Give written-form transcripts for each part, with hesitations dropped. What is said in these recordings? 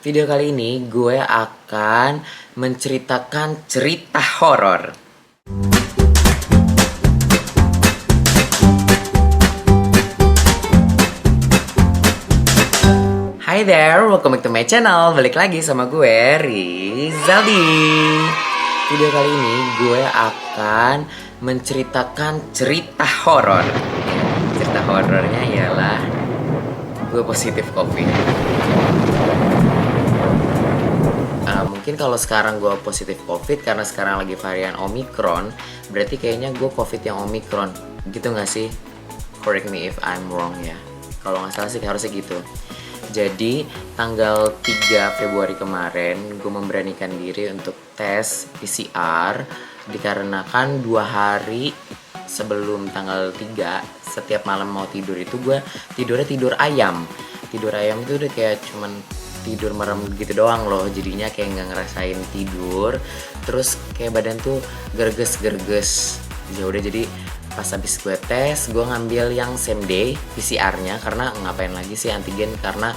Video kali ini gue akan menceritakan cerita horor. Hi there, welcome back to my channel. Balik lagi sama gue, Rizaldi. Video kali ini gue akan menceritakan cerita horor. Cerita horornya ialah gue positif COVID. Mungkin kalau sekarang gue positif COVID karena sekarang lagi varian Omicron, berarti kayaknya gue COVID yang Omicron, gitu nggak sih? Correct me if I'm wrong ya. Kalau nggak salah sih harusnya gitu. Jadi tanggal 3 Februari kemarin gue memberanikan diri untuk tes PCR dikarenakan 2 hari sebelum tanggal 3 setiap malam mau tidur itu gue tidurnya tidur ayam. Tidur ayam itu udah kayak cuman tidur merem gitu doang loh, jadinya kayak nggak ngerasain tidur, terus kayak badan tuh gerges ya udah. Jadi pas habis gue tes gue ngambil yang same day PCR-nya karena ngapain lagi sih antigen, karena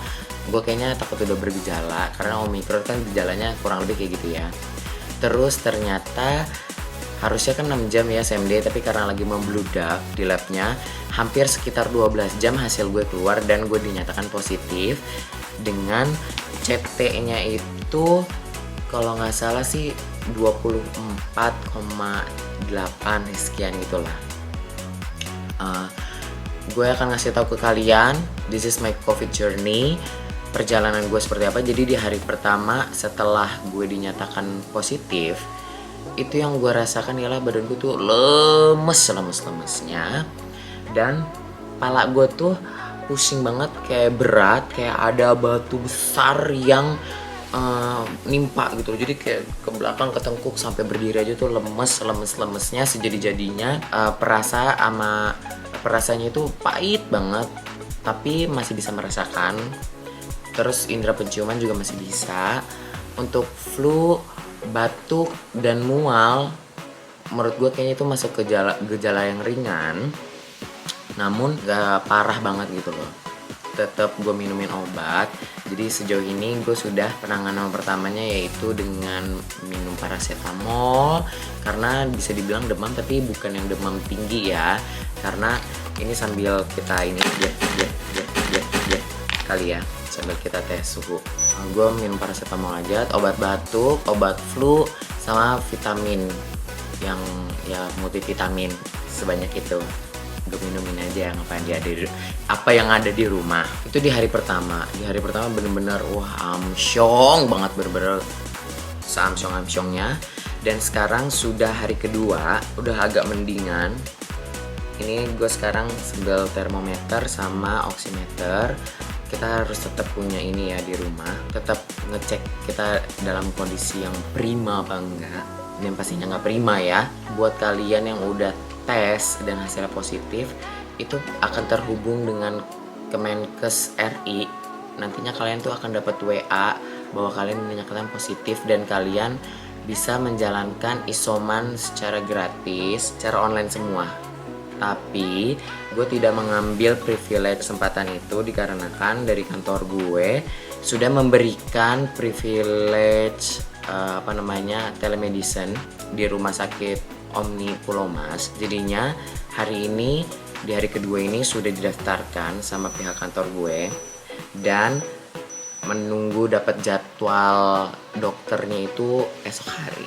gue kayaknya takut udah bergejala karena Omicron kan gejalanya kurang lebih kayak gitu ya. Terus ternyata harusnya kan 6 jam ya same day, tapi karena lagi membludak di labnya hampir sekitar 12 jam hasil gue keluar dan gue dinyatakan positif dengan CT-nya itu kalau nggak salah sih 24,8 sekian gitulah. Gue akan ngasih tahu ke kalian this is my COVID journey, perjalanan gue seperti apa. Jadi di hari pertama setelah gue dinyatakan positif, itu yang gue rasakan ialah badan gue tuh lemesnya, dan pala gue tuh pusing banget, kayak berat, kayak ada batu besar yang nimpa gitu. Jadi kayak ke belakang ketengkuk sampai berdiri aja tuh lemesnya sejadi-jadinya. Perasanya itu pahit banget, tapi masih bisa merasakan. Terus indera penciuman juga masih bisa. Untuk flu, batuk, dan mual, menurut gue kayaknya itu masuk ke gejala yang ringan, namun gak parah banget gitu loh. Tetap gue minumin obat. Jadi sejauh ini gue sudah penanganan pertamanya yaitu dengan minum paracetamol, karena bisa dibilang demam tapi bukan yang demam tinggi ya, karena ini sambil kita ini kali ya, sambil kita tes suhu. Gue minum paracetamol aja, obat batuk, obat flu, sama vitamin yang ya multivitamin sebanyak itu. Gue minumin aja apa yang ada di rumah. Itu di hari pertama. Di hari pertama bener-bener amsyong banget, bener-bener seamsyong-amsyongnya. Dan sekarang sudah hari kedua, udah agak mendingan. Ini gue sekarang sambil termometer sama oximeter. Kita harus tetap punya ini ya di rumah, tetap ngecek kita dalam kondisi yang prima apa enggak. Yang pastinya nggak prima ya. Buat kalian yang udah tes dan hasilnya positif, itu akan terhubung dengan Kemenkes RI. Nantinya kalian tuh akan dapat WA bahwa kalian dinyatakan positif dan kalian bisa menjalankan isoman secara gratis, secara online semua. Tapi gue tidak mengambil privilege kesempatan itu dikarenakan dari kantor gue sudah memberikan privilege telemedicine di rumah sakit Omni Pulau Mas. Jadinya hari ini, di hari kedua ini sudah didaftarkan sama pihak kantor gue dan menunggu dapat jadwal dokternya itu esok hari.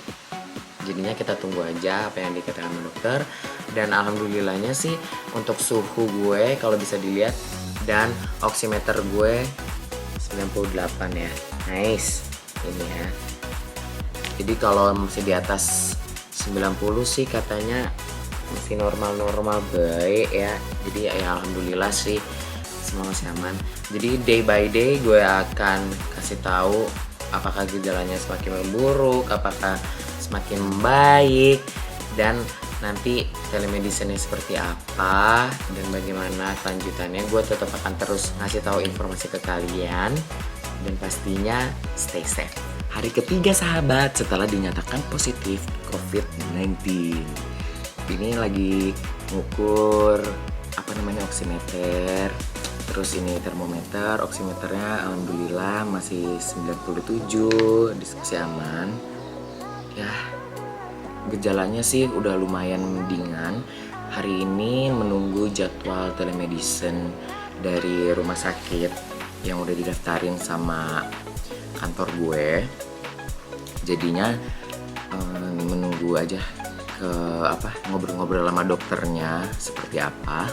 Jadinya kita tunggu aja apa yang dikatakan dokter. Dan alhamdulillahnya sih untuk suhu gue kalau bisa dilihat dan oximeter gue 98 ya. Nice ini ya. Jadi kalau masih di atas 90 sih katanya masih normal baik ya. Jadi ya alhamdulillah sih semua masih aman. Jadi day by day gue akan kasih tahu apakah gejalanya semakin memburuk, apakah semakin membaik, dan nanti telemedicine-nya seperti apa dan bagaimana kelanjutannya. Gue tetap akan terus ngasih tahu informasi ke kalian dan pastinya stay safe. Hari ketiga sahabat setelah dinyatakan positif COVID-19. Ini lagi ngukur oximeter, Terus ini termometer, oximeternya alhamdulillah masih 97, diskusi aman. Ya, gejalanya sih udah lumayan mendingan. Hari ini menunggu jadwal telemedicine dari rumah sakit yang udah didaftarin sama kantor gue. Jadinya menunggu aja ke ngobrol-ngobrol sama dokternya seperti apa.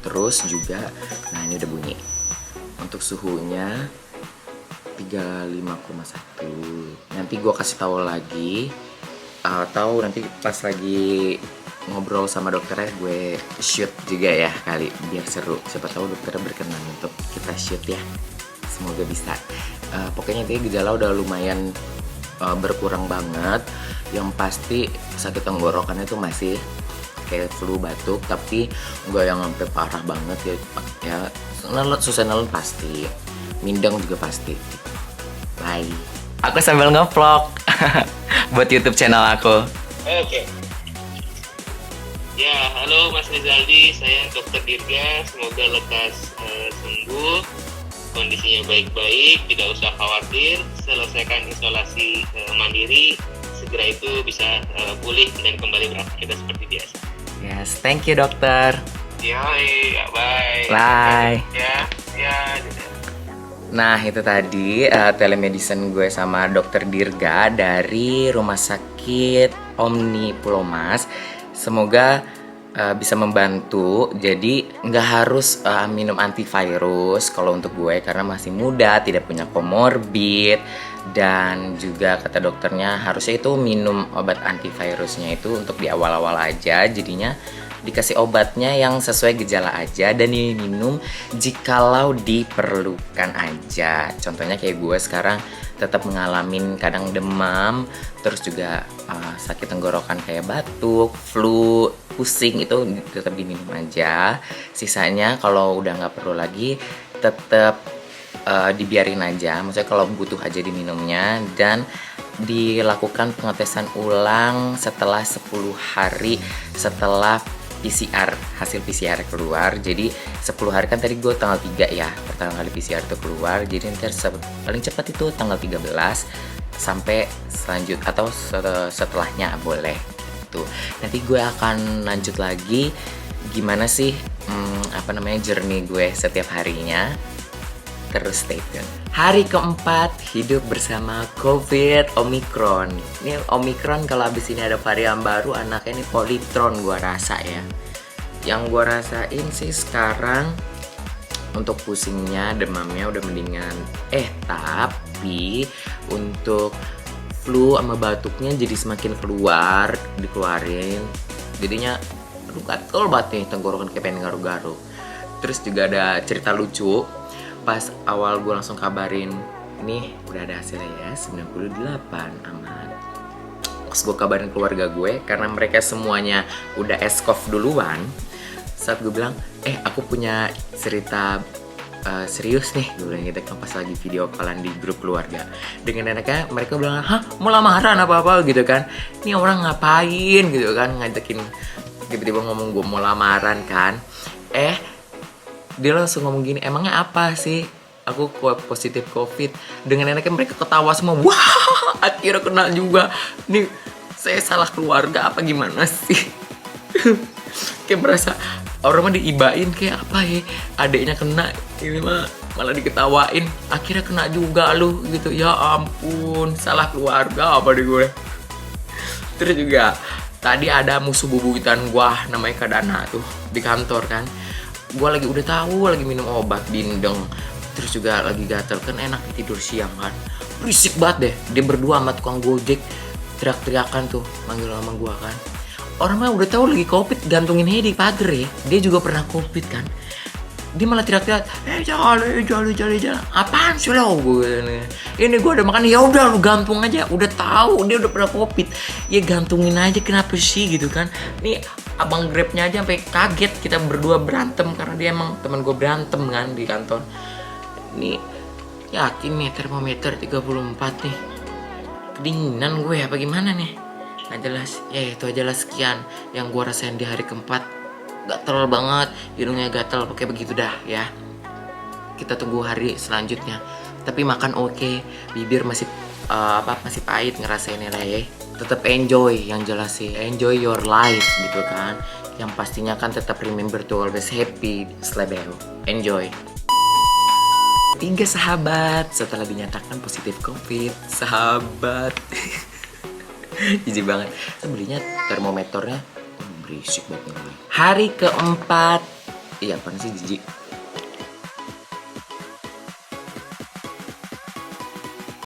Terus juga, nah ini udah bunyi. Untuk suhunya 35,1. Nanti gue kasih tahu lagi, atau nanti pas lagi ngobrol sama dokternya gue shoot juga ya kali, biar seru. Siapa tahu dokternya berkenan untuk kita shoot ya. Semoga bisa. Pokoknya intinya gejala udah lumayan berkurang banget. Yang pasti sakit tenggorokannya tuh masih kayak flu, batuk, tapi nggak yang sampai parah banget ya. Susah nelen pasti, mindeng juga pasti. Bye. Aku sambil nge-vlog buat YouTube channel aku. Oke. Ya, halo Mas Rizaldi, saya Dokter Dirga. Semoga lekas sembuh, kondisinya baik-baik, tidak usah khawatir. Selesaikan isolasi mandiri, segera itu bisa pulih dan kembali beraktivitas seperti biasa. Yes, thank you dokter. Ya, bye. Bye. Ya. Nah itu tadi telemedicine gue sama dokter Dirga dari Rumah Sakit Omni Pulau Mas. Semoga bisa membantu. Jadi nggak harus minum antivirus kalau untuk gue, karena masih muda, tidak punya komorbid. Dan juga kata dokternya harusnya itu minum obat antivirusnya itu untuk di awal-awal aja. Jadinya dikasih obatnya yang sesuai gejala aja dan diminum jikalau diperlukan aja. Contohnya kayak gue sekarang tetap mengalami kadang demam, terus juga sakit tenggorokan kayak batuk, flu, pusing, itu tetap diminum aja. Sisanya kalau udah nggak perlu lagi tetap dibiarin aja. Maksudnya kalau butuh aja diminumnya, dan dilakukan pengetesan ulang setelah 10 hari setelah PCR, hasil PCR keluar. Jadi 10 hari kan tadi gue tanggal 3 ya pertama kali PCR itu keluar. Jadi nanti paling cepat itu tanggal 13 sampai selanjut atau setelahnya boleh gitu. Nanti gue akan lanjut lagi gimana sih journey gue setiap harinya. Terus stay tune. Hari keempat hidup bersama COVID Omicron. Ini Omicron kalau abis ini ada varian baru, anaknya ini Politron gua rasa ya. Yang gua rasain sih sekarang untuk pusingnya, demamnya udah mendingan. Tapi untuk flu sama batuknya jadi semakin dikeluarin. Jadinya aduh gatel banget nih tenggorokan, kayak pengen garu-garu. Terus juga ada cerita lucu. Pas awal gue langsung kabarin, ini udah ada hasilnya ya, 98 aman. Terus gue kabarin keluarga gue, karena mereka semuanya udah eskov duluan. Saat gue bilang, aku punya cerita serius nih, gue bilang gitu kan pas lagi video callan di grup keluarga. Dengan enaknya mereka bilang, hah mau lamaran apa-apa gitu kan. Ini orang ngapain gitu kan, ngajakin, tiba-tiba ngomong gue mau lamaran kan. Dia langsung ngomong gini, emangnya apa sih aku positif COVID? Dengan enaknya mereka ketawa semua. Wah, akhirnya kena juga. Nih saya salah keluarga apa gimana sih? Kayak merasa orang mah diibain kayak apa ya, adiknya kena, ini mah malah diketawain, akhirnya kena juga lu gitu. Ya ampun, salah keluarga apa di gue. Terus juga tadi ada musuh bubuyutan gua namanya Kak Dana tuh di kantor kan. Gue udah tahu lagi minum obat bindeng, terus juga lagi gatel kan, enak tidur siang kan, berisik banget deh. Dia berdua sama tukang gojek teriak-teriakan tuh manggil nama gue kan. Orang mah udah tahu lagi covid, gantungin aja di pagar ya. Dia juga pernah covid kan, dia malah teriak-teriak, jalan, apaan sih lo? Ini gue udah makan, ya udah lu gantung aja. Udah tahu dia udah pernah covid, ya gantungin aja, kenapa sih gitu kan. Nih abang Grabnya aja sampai kaget kita berdua berantem, karena dia emang teman gue berantem kan di kantor. Nih yakin nih termometer 34 nih, kedinginan gue apa gimana nih, nggak jelas. Ya itu aja lah, sekian yang gue rasain di hari keempat gatel banget, hidungnya gatel, pakai begitu dah ya. Kita tunggu hari selanjutnya. Tapi makan oke, bibir masih masih pahit ngerasainnya lah ya. Tetap enjoy yang jelas sih, enjoy your life gitu kan. Yang pastinya kan tetap remember to always happy, slebeo. Enjoy. 3 sahabat setelah dinyatakan positif COVID. Sahabat. Jijik banget. Saya belinya termometernya berisik banget nih. Hari keempat. Iya, apaan sih jijik?